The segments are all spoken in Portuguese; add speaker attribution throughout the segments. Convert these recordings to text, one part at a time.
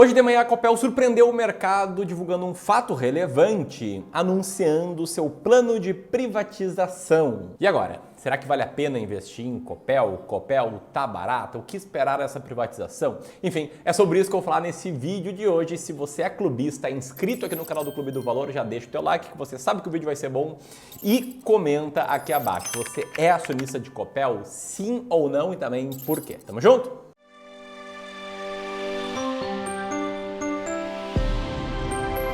Speaker 1: Hoje de manhã a Copel surpreendeu o mercado divulgando um fato relevante, anunciando seu plano de privatização. E agora? Será que vale a pena investir em Copel? Copel tá barata? O que esperar dessa privatização? Enfim, é sobre isso que eu vou falar nesse vídeo de hoje. Se você é clubista, é inscrito aqui no canal do Clube do Valor, já deixa o teu like, que você sabe que o vídeo vai ser bom. E comenta aqui abaixo, você é acionista de Copel? Sim ou não? E também por quê? Tamo junto?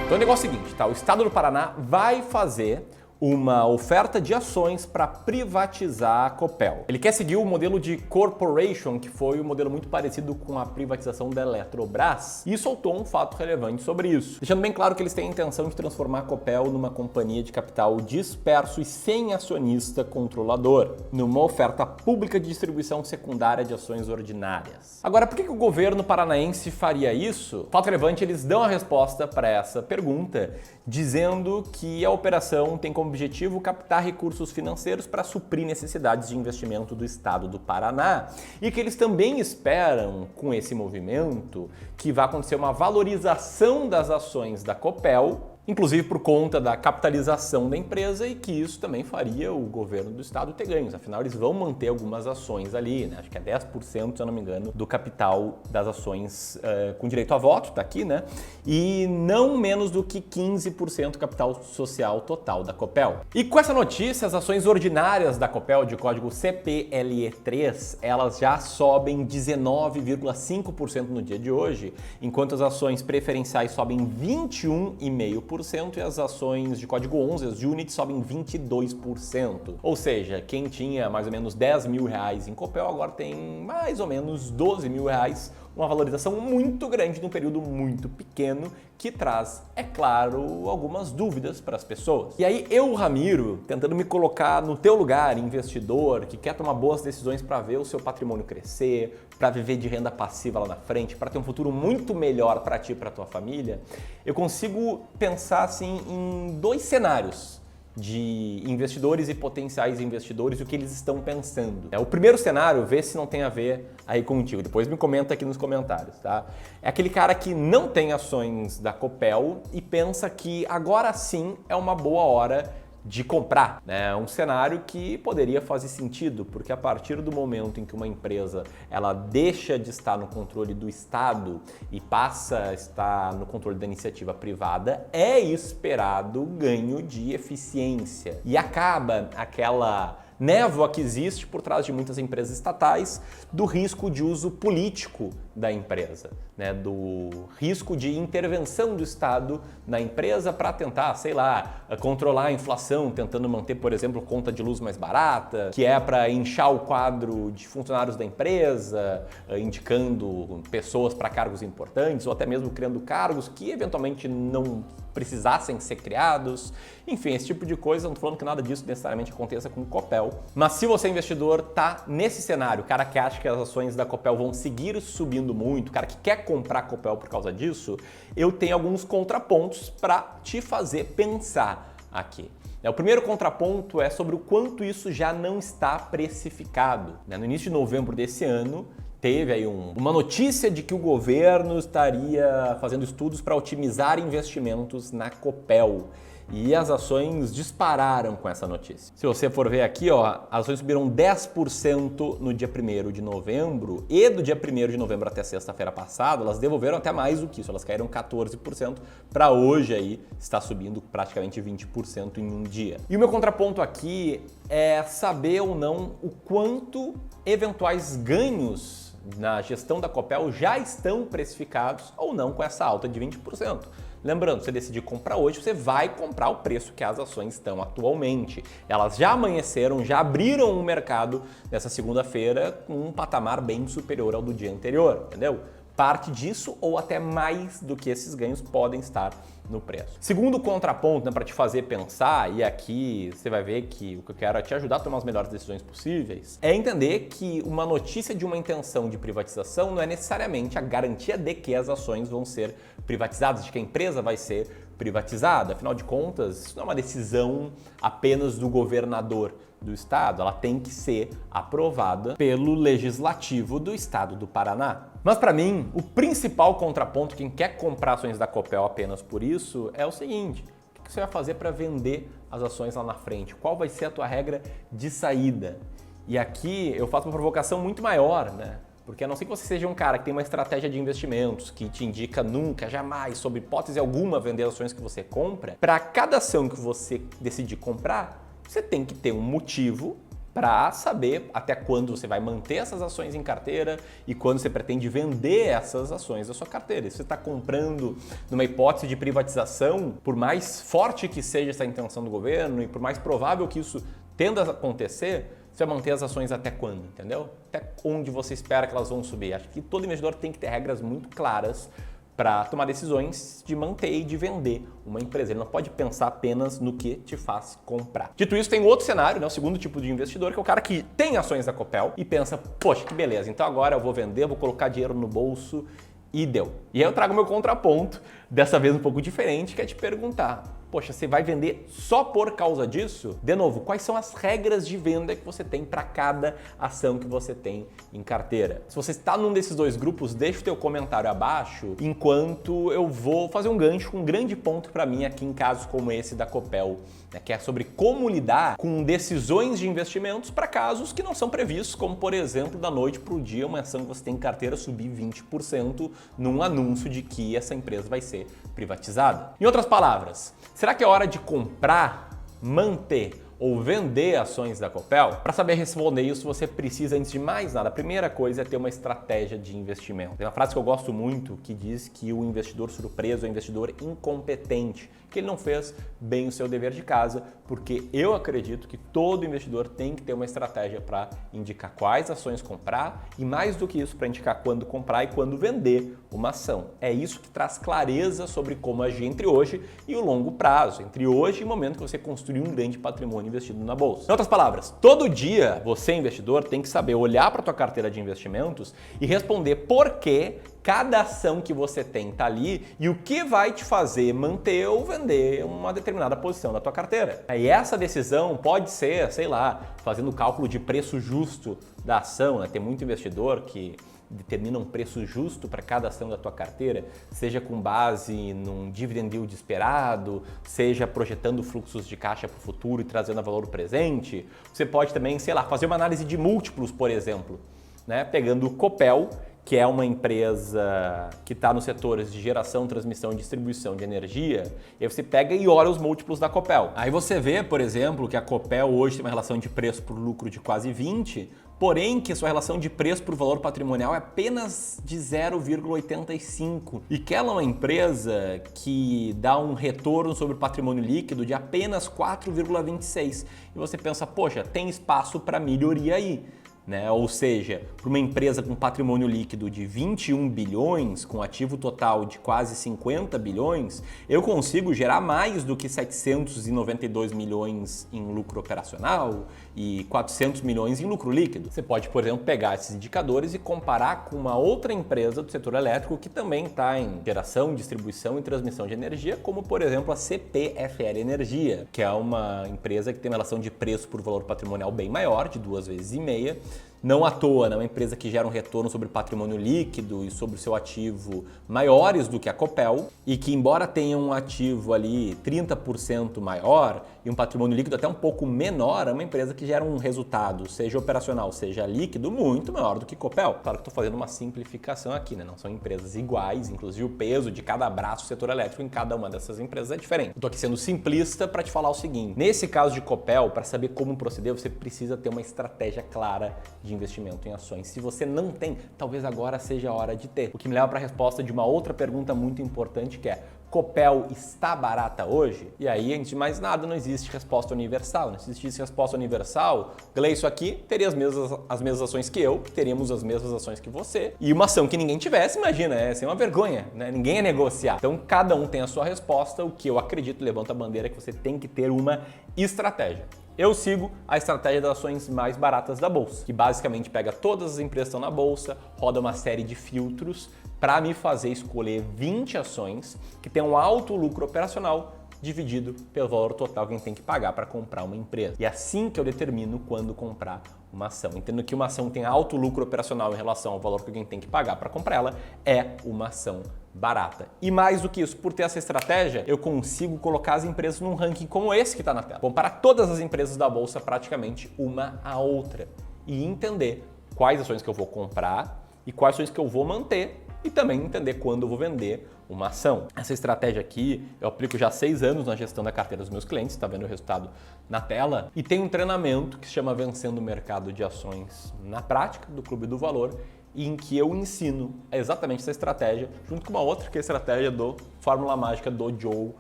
Speaker 1: Então o negócio é o seguinte, tá? O Estado do Paraná vai fazer uma oferta de ações para privatizar a Copel. Ele quer seguir o modelo de corporation, que foi um modelo muito parecido com a privatização da Eletrobras, e soltou um fato relevante sobre isso, deixando bem claro que eles têm a intenção de transformar a Copel numa companhia de capital disperso e sem acionista controlador, numa oferta pública de distribuição secundária de ações ordinárias. Agora, por que o governo paranaense faria isso? Fato relevante, eles dão a resposta para essa pergunta, dizendo que a operação tem como objetivo captar recursos financeiros para suprir necessidades de investimento do Estado do Paraná e que eles também esperam, com esse movimento, que vai acontecer uma valorização das ações da Copel, inclusive por conta da capitalização da empresa, e que isso também faria o governo do estado ter ganhos. Afinal, eles vão manter algumas ações ali, né? Acho que é 10%, se eu não me engano, do capital das ações com direito a voto, tá aqui, né? E não menos do que 15% do capital social total da Copel. E com essa notícia, as ações ordinárias da Copel, de código CPLE3, elas já sobem 19,5% no dia de hoje, enquanto as ações preferenciais sobem 21,5%. E as ações de código 11, as units, sobem 22%. Ou seja, quem tinha mais ou menos 10 mil reais em Copel agora tem mais ou menos 12 mil reais, uma valorização muito grande num período muito pequeno, que traz, é claro, algumas dúvidas para as pessoas. E aí eu, Ramiro, tentando me colocar no teu lugar, investidor, que quer tomar boas decisões para ver o seu patrimônio crescer, para viver de renda passiva lá na frente, para ter um futuro muito melhor para ti e para tua família, eu consigo pensar assim em dois cenários de investidores e potenciais investidores, o que eles estão pensando. O primeiro cenário, vê se não tem a ver aí contigo, depois me comenta aqui nos comentários, tá? É aquele cara que não tem ações da Copel e pensa que agora sim é uma boa hora de comprar, né? Um cenário que poderia fazer sentido, porque a partir do momento em que uma empresa ela deixa de estar no controle do Estado e passa a estar no controle da iniciativa privada, é esperado ganho de eficiência e acaba aquela névoa que existe por trás de muitas empresas estatais do risco de uso político da empresa, né? Do risco de intervenção do Estado na empresa para tentar, sei lá, controlar a inflação, tentando manter, por exemplo, conta de luz mais barata, que é para inchar o quadro de funcionários da empresa, indicando pessoas para cargos importantes ou até mesmo criando cargos que eventualmente não precisassem ser criados. Enfim, esse tipo de coisa, não estou falando que nada disso necessariamente aconteça com o Copel. Mas se você é investidor, tá nesse cenário, o cara que acha que as ações da Copel vão seguir subindo muito, o cara que quer comprar Copel por causa disso, eu tenho alguns contrapontos para te fazer pensar aqui. O primeiro contraponto é sobre o quanto isso já não está precificado. No início de novembro desse ano, teve aí uma notícia de que o governo estaria fazendo estudos para otimizar investimentos na Copel. E as ações dispararam com essa notícia. Se você for ver aqui, ó, as ações subiram 10% no dia 1º de novembro e do dia 1º de novembro até sexta-feira passada, elas devolveram até mais do que isso, elas caíram 14% para hoje aí está subindo praticamente 20% em um dia. E o meu contraponto aqui é saber ou não o quanto eventuais ganhos na gestão da Copel já estão precificados ou não com essa alta de 20%. Lembrando, se você decidir comprar hoje, você vai comprar o preço que as ações estão atualmente. Elas já amanheceram, já abriram o mercado nessa segunda-feira com um patamar bem superior ao do dia anterior, entendeu? Parte disso ou até mais do que esses ganhos podem estar no preço. Segundo contraponto, né, para te fazer pensar, e aqui você vai ver que o que eu quero é te ajudar a tomar as melhores decisões possíveis, é entender que uma notícia de uma intenção de privatização não é necessariamente a garantia de que as ações vão ser privatizadas, de que a empresa vai ser privatizada. Afinal de contas, isso não é uma decisão apenas do governador do estado, ela tem que ser aprovada pelo legislativo do estado do Paraná. Mas para mim, o principal contraponto, quem quer comprar ações da Copel apenas por isso, é o seguinte: o que você vai fazer para vender as ações lá na frente? Qual vai ser a tua regra de saída? E aqui eu faço uma provocação muito maior, né? Porque a não ser que você seja um cara que tem uma estratégia de investimentos que te indica nunca, jamais, sob hipótese alguma, vender ações que você compra, para cada ação que você decidir comprar, você tem que ter um motivo para saber até quando você vai manter essas ações em carteira e quando você pretende vender essas ações da sua carteira. E se você está comprando numa hipótese de privatização, por mais forte que seja essa intenção do governo e por mais provável que isso tenda a acontecer, você vai manter as ações até quando, entendeu? Até onde você espera que elas vão subir. Acho que todo investidor tem que ter regras muito claras para tomar decisões de manter e de vender uma empresa. Ele não pode pensar apenas no que te faz comprar. Dito isso, tem outro cenário, né? O segundo tipo de investidor, que é o cara que tem ações da Copel e pensa, poxa, que beleza, então agora eu vou vender, vou colocar dinheiro no bolso e deu. E aí eu trago meu contraponto, dessa vez um pouco diferente, que é te perguntar, poxa, você vai vender só por causa disso? De novo, quais são as regras de venda que você tem para cada ação que você tem em carteira? Se você está num desses dois grupos, deixa o teu comentário abaixo, enquanto eu vou fazer um gancho com um grande ponto para mim aqui em casos como esse da Copel, né, que é sobre como lidar com decisões de investimentos para casos que não são previstos, como por exemplo, da noite para o dia, uma ação que você tem em carteira subir 20% num anúncio de que essa empresa vai ser privatizada. Em outras palavras, será que é hora de comprar, manter ou vender ações da Copel? Para saber responder isso, você precisa, antes de mais nada, a primeira coisa é ter uma estratégia de investimento. Tem uma frase que eu gosto muito que diz que o investidor surpreso é o investidor incompetente, que ele não fez bem o seu dever de casa, porque eu acredito que todo investidor tem que ter uma estratégia para indicar quais ações comprar e, mais do que isso, para indicar quando comprar e quando vender uma ação. É isso que traz clareza sobre como agir entre hoje e o longo prazo, entre hoje e o momento que você construir um grande patrimônio investido na bolsa. Em outras palavras, todo dia você, investidor, tem que saber olhar para a tua carteira de investimentos e responder por que cada ação que você tem está ali e o que vai te fazer manter ou vender uma determinada posição da tua carteira. E essa decisão pode ser, sei lá, fazendo o cálculo de preço justo da ação, né? Tem muito investidor que determina um preço justo para cada ação da tua carteira, seja com base num dividend yield esperado, seja projetando fluxos de caixa para o futuro e trazendo a valor presente. Você pode também, sei lá, fazer uma análise de múltiplos, por exemplo, né? Pegando o Copel, que é uma empresa que está nos setores de geração, transmissão e distribuição de energia, e aí você pega e olha os múltiplos da Copel. Aí você vê, por exemplo, que a Copel hoje tem uma relação de preço por lucro de quase 20, porém que a sua relação de preço por valor patrimonial é apenas de 0,85 e que ela é uma empresa que dá um retorno sobre o patrimônio líquido de apenas 4,26. E você pensa, poxa, tem espaço para melhoria aí. Né? Ou seja, para uma empresa com patrimônio líquido de 21 bilhões, com ativo total de quase 50 bilhões, eu consigo gerar mais do que 792 milhões em lucro operacional e 400 milhões em lucro líquido. Você pode, por exemplo, pegar esses indicadores e comparar com uma outra empresa do setor elétrico que também está em geração, distribuição e transmissão de energia, como, por exemplo, a CPFL Energia, que é uma empresa que tem uma relação de preço por valor patrimonial bem maior, de 2,5 vezes. Não à toa, né? Uma empresa que gera um retorno sobre patrimônio líquido e sobre o seu ativo maiores do que a Copel e que, embora tenha um ativo ali 30% maior e um patrimônio líquido até um pouco menor, é uma empresa que gera um resultado, seja operacional, seja líquido, muito maior do que Copel. Claro que estou fazendo uma simplificação aqui, né? Não são empresas iguais, inclusive o peso de cada braço do setor elétrico em cada uma dessas empresas é diferente. Estou aqui sendo simplista para te falar o seguinte: nesse caso de Copel, para saber como proceder, você precisa ter uma estratégia clara de investimento em ações. Se você não tem, talvez agora seja a hora de ter. O que me leva para a resposta de uma outra pergunta muito importante, que é: Copel está barata hoje? E aí, antes de mais nada, não existe resposta universal. Não existisse resposta universal, lê isso aqui, teria as mesmas ações que eu, teríamos as mesmas ações que você, e uma ação que ninguém tivesse, imagina, é uma vergonha, né? Ninguém ia negociar. Então, cada um tem a sua resposta. O que eu acredito, levanta a bandeira, é que você tem que ter uma estratégia. Eu sigo a estratégia das ações mais baratas da bolsa, que basicamente pega todas as empresas que estão na bolsa, roda uma série de filtros para me fazer escolher 20 ações que têm um alto lucro operacional dividido pelo valor total que a gente tem que pagar para comprar uma empresa. E é assim que eu determino quando comprar uma ação. Entendo que uma ação tem alto lucro operacional em relação ao valor que alguém tem que pagar para comprar ela, é uma ação barata. E mais do que isso, por ter essa estratégia, eu consigo colocar as empresas num ranking como esse que está na tela. Comparar todas as empresas da bolsa praticamente uma a outra e entender quais ações que eu vou comprar e quais ações que eu vou manter e também entender quando eu vou vender uma ação. Essa estratégia aqui eu aplico já há 6 anos na gestão da carteira dos meus clientes, está vendo o resultado na tela, e tem um treinamento que se chama Vencendo o Mercado de Ações na Prática, do Clube do Valor, em que eu ensino exatamente essa estratégia, junto com uma outra que é a estratégia do Fórmula Mágica do Joe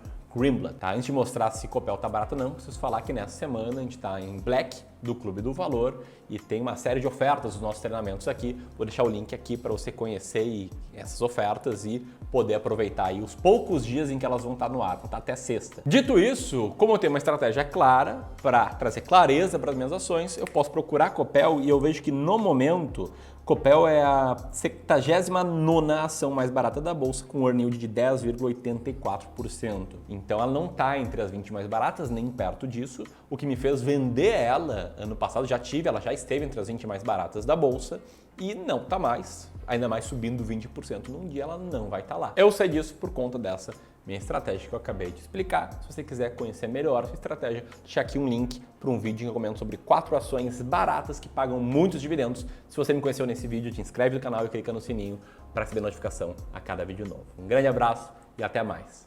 Speaker 1: Greenblatt. Tá? Antes de mostrar se Copel tá barato ou não, preciso falar que nessa semana a gente está em Black do Clube do Valor e tem uma série de ofertas dos nossos treinamentos aqui. Vou deixar o link aqui para você conhecer essas ofertas e poder aproveitar aí os poucos dias em que elas vão estar no ar, vão estar até sexta. Dito isso, como eu tenho uma estratégia clara para trazer clareza para as minhas ações, eu posso procurar Copel e eu vejo que no momento Copel é a 79ª ação mais barata da bolsa, com um earn yield de 10,84%. Então ela não está entre as 20 mais baratas, nem perto disso, o que me fez vender ela ano passado. Ela já esteve entre as 20 mais baratas da bolsa e não está mais, ainda mais subindo 20% num dia, ela não vai estar lá. Eu sei disso por conta dessa minha estratégia que eu acabei de explicar. Se você quiser conhecer melhor essa estratégia, deixar aqui um link para um vídeo em que eu comento sobre 4 ações baratas que pagam muitos dividendos. Se você me conheceu nesse vídeo, te inscreve no canal e clica no sininho para receber notificação a cada vídeo novo. Um grande abraço e até mais!